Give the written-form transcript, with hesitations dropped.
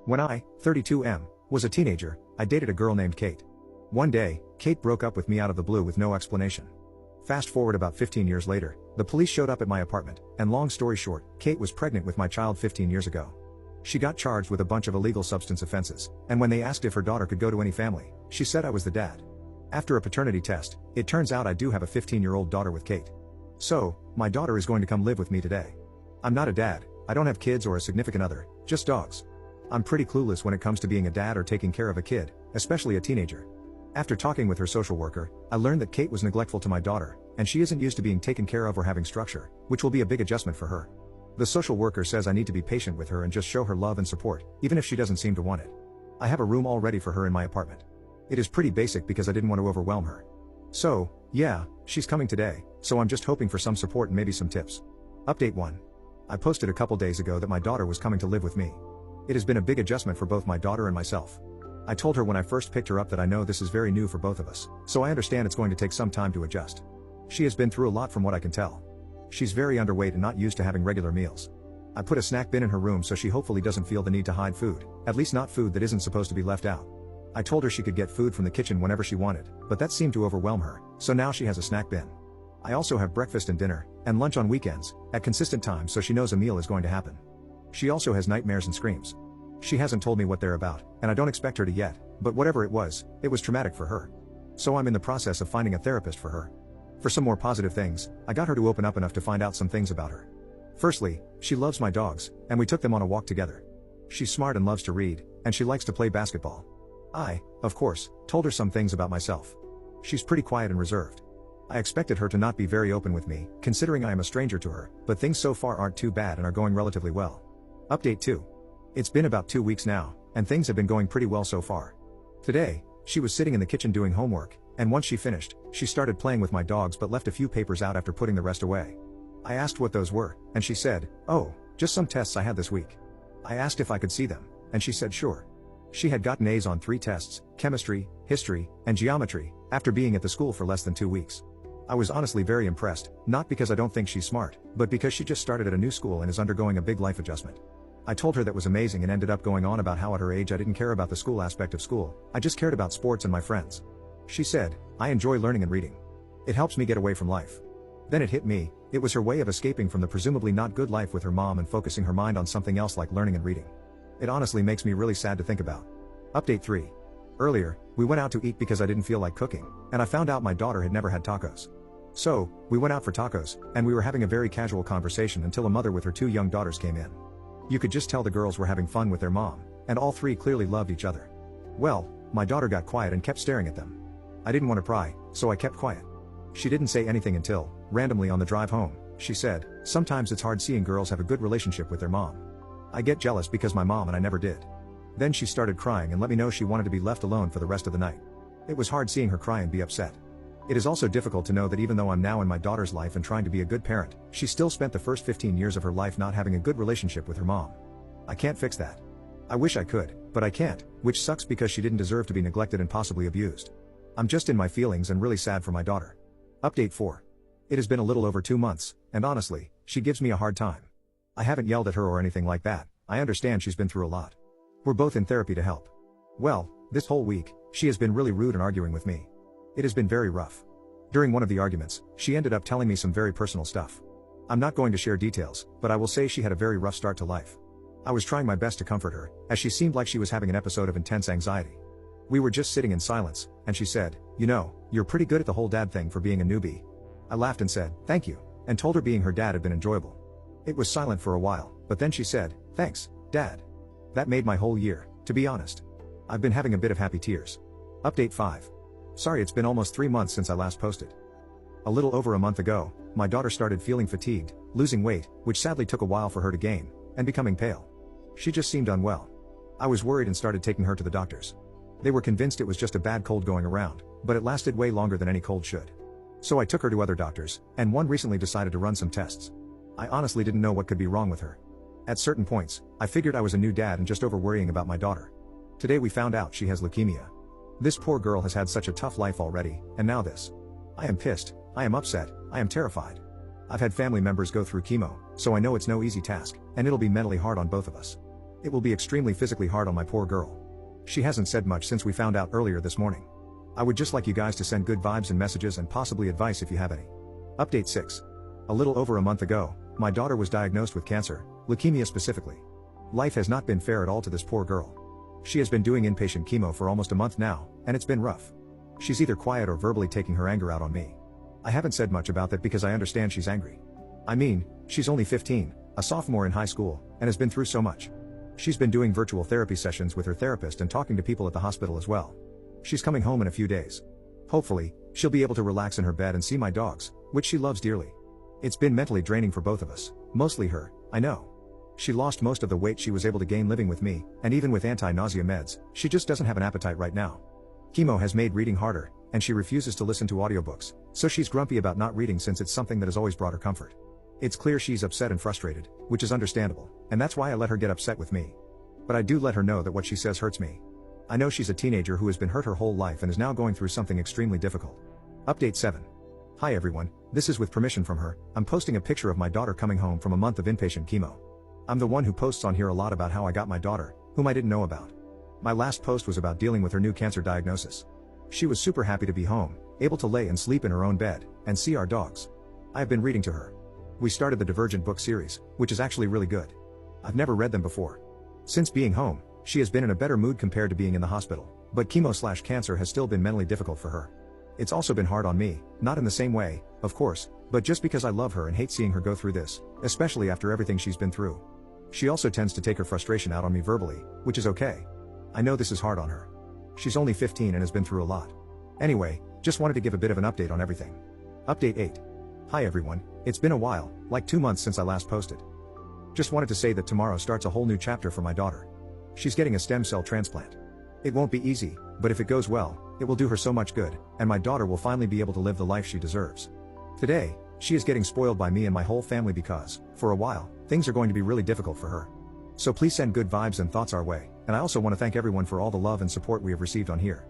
When I, 32M, was a teenager, I dated a girl named Kate. One day, Kate broke up with me out of the blue with no explanation. Fast forward about 15 years later, the police showed up at my apartment, and long story short, Kate was pregnant with my child 15 years ago. She got charged with a bunch of illegal substance offenses, and when they asked if her daughter could go to any family, she said I was the dad. After a paternity test, it turns out I do have a 15-year-old daughter with Kate. So, my daughter is going to come live with me today. I'm not a dad, I don't have kids or a significant other, just dogs. I'm pretty clueless when it comes to being a dad or taking care of a kid, especially a teenager. After talking with her social worker, I learned that Kate was neglectful to my daughter, and she isn't used to being taken care of or having structure, which will be a big adjustment for her. The social worker says I need to be patient with her and just show her love and support, even if she doesn't seem to want it. I have a room all ready for her in my apartment. It is pretty basic because I didn't want to overwhelm her. So, yeah, she's coming today, so I'm just hoping for some support and maybe some tips. Update 1. I posted a couple days ago that my daughter was coming to live with me. It has been a big adjustment for both my daughter and myself. I told her when I first picked her up that I know this is very new for both of us, so I understand it's going to take some time to adjust. She has been through a lot from what I can tell. She's very underweight and not used to having regular meals. I put a snack bin in her room so she hopefully doesn't feel the need to hide food, at least not food that isn't supposed to be left out. I told her she could get food from the kitchen whenever she wanted, but that seemed to overwhelm her, so now she has a snack bin. I also have breakfast and dinner, and lunch on weekends, at consistent times so she knows a meal is going to happen. She also has nightmares and screams. She hasn't told me what they're about, and I don't expect her to yet, but whatever it was traumatic for her. So I'm in the process of finding a therapist for her. For some more positive things, I got her to open up enough to find out some things about her. Firstly, she loves my dogs, and we took them on a walk together. She's smart and loves to read, and she likes to play basketball. I, of course, told her some things about myself. She's pretty quiet and reserved. I expected her to not be very open with me, considering I am a stranger to her, but things so far aren't too bad and are going relatively well. Update 2. It's been about 2 weeks now, and things have been going pretty well so far. Today, she was sitting in the kitchen doing homework, and once she finished, she started playing with my dogs but left a few papers out after putting the rest away. I asked what those were, and she said, "Oh, just some tests I had this week." I asked if I could see them, and she said sure. She had gotten A's on 3 tests, chemistry, history, and geometry, after being at the school for less than 2 weeks. I was honestly very impressed, not because I don't think she's smart, but because she just started at a new school and is undergoing a big life adjustment. I told her that was amazing and ended up going on about how at her age I didn't care about the school aspect of school, I just cared about sports and my friends. She said, "I enjoy learning and reading. It helps me get away from life." Then it hit me, it was her way of escaping from the presumably not good life with her mom and focusing her mind on something else like learning and reading. It honestly makes me really sad to think about. Update 3. Earlier, we went out to eat because I didn't feel like cooking, and I found out my daughter had never had tacos. So, we went out for tacos, and we were having a very casual conversation until a mother with her 2 young daughters came in. You could just tell the girls were having fun with their mom, and all 3 clearly loved each other. Well, my daughter got quiet and kept staring at them. I didn't want to pry, so I kept quiet. She didn't say anything until, randomly on the drive home, she said, "Sometimes it's hard seeing girls have a good relationship with their mom. I get jealous because my mom and I never did." Then she started crying and let me know she wanted to be left alone for the rest of the night. It was hard seeing her cry and be upset. It is also difficult to know that even though I'm now in my daughter's life and trying to be a good parent, she still spent the first 15 years of her life not having a good relationship with her mom. I can't fix that. I wish I could, but I can't, which sucks because she didn't deserve to be neglected and possibly abused. I'm just in my feelings and really sad for my daughter. Update 4. It has been a little over 2 months, and honestly, she gives me a hard time. I haven't yelled at her or anything like that, I understand she's been through a lot. We're both in therapy to help. Well, this whole week, she has been really rude and arguing with me. It has been very rough. During one of the arguments, she ended up telling me some very personal stuff. I'm not going to share details, but I will say she had a very rough start to life. I was trying my best to comfort her, as she seemed like she was having an episode of intense anxiety. We were just sitting in silence, and she said, "You know, you're pretty good at the whole dad thing for being a newbie." I laughed and said, "Thank you," and told her being her dad had been enjoyable. It was silent for a while, but then she said, "Thanks, Dad." That made my whole year, to be honest. I've been having a bit of happy tears. Update 5. Sorry, it's been almost 3 months since I last posted. A little over a month ago, my daughter started feeling fatigued, losing weight, which sadly took a while for her to gain, and becoming pale. She just seemed unwell. I was worried and started taking her to the doctors. They were convinced it was just a bad cold going around, but it lasted way longer than any cold should. So I took her to other doctors, and one recently decided to run some tests. I honestly didn't know what could be wrong with her. At certain points, I figured I was a new dad and just over worrying about my daughter. Today we found out she has leukemia. This poor girl has had such a tough life already, and now this. I am pissed, I am upset, I am terrified. I've had family members go through chemo, so I know it's no easy task, and it'll be mentally hard on both of us. It will be extremely physically hard on my poor girl. She hasn't said much since we found out earlier this morning. I would just like you guys to send good vibes and messages and possibly advice if you have any. Update 6. A little over a month ago, my daughter was diagnosed with cancer, leukemia specifically. Life has not been fair at all to this poor girl. She has been doing inpatient chemo for almost a month now, and it's been rough. She's either quiet or verbally taking her anger out on me. I haven't said much about that because I understand she's angry. I mean, she's only 15, a sophomore in high school, and has been through so much. She's been doing virtual therapy sessions with her therapist and talking to people at the hospital as well. She's coming home in a few days. Hopefully, she'll be able to relax in her bed and see my dogs, which she loves dearly. It's been mentally draining for both of us, mostly her, I know. She lost most of the weight she was able to gain living with me, and even with anti-nausea meds, she just doesn't have an appetite right now. Chemo has made reading harder, and she refuses to listen to audiobooks, so she's grumpy about not reading since it's something that has always brought her comfort. It's clear she's upset and frustrated, which is understandable, and that's why I let her get upset with me. But I do let her know that what she says hurts me. I know she's a teenager who has been hurt her whole life and is now going through something extremely difficult. Update 7. Hi everyone, this is with permission from her. I'm posting a picture of my daughter coming home from a month of inpatient chemo. I'm the one who posts on here a lot about how I got my daughter, whom I didn't know about. My last post was about dealing with her new cancer diagnosis. She was super happy to be home, able to lay and sleep in her own bed, and see our dogs. I have been reading to her. We started the Divergent book series, which is actually really good. I've never read them before. Since being home, she has been in a better mood compared to being in the hospital, but chemo/cancer has still been mentally difficult for her. It's also been hard on me, not in the same way, of course, but just because I love her and hate seeing her go through this, especially after everything she's been through. She also tends to take her frustration out on me verbally, which is okay. I know this is hard on her. She's only 15 and has been through a lot. Anyway, just wanted to give a bit of an update on everything. Update 8. Hi everyone, it's been a while, like 2 months since I last posted. Just wanted to say that tomorrow starts a whole new chapter for my daughter. She's getting a stem cell transplant. It won't be easy, but if it goes well, it will do her so much good, and my daughter will finally be able to live the life she deserves. Today, she is getting spoiled by me and my whole family because, for a while, things are going to be really difficult for her. So please send good vibes and thoughts our way, and I also want to thank everyone for all the love and support we have received on here.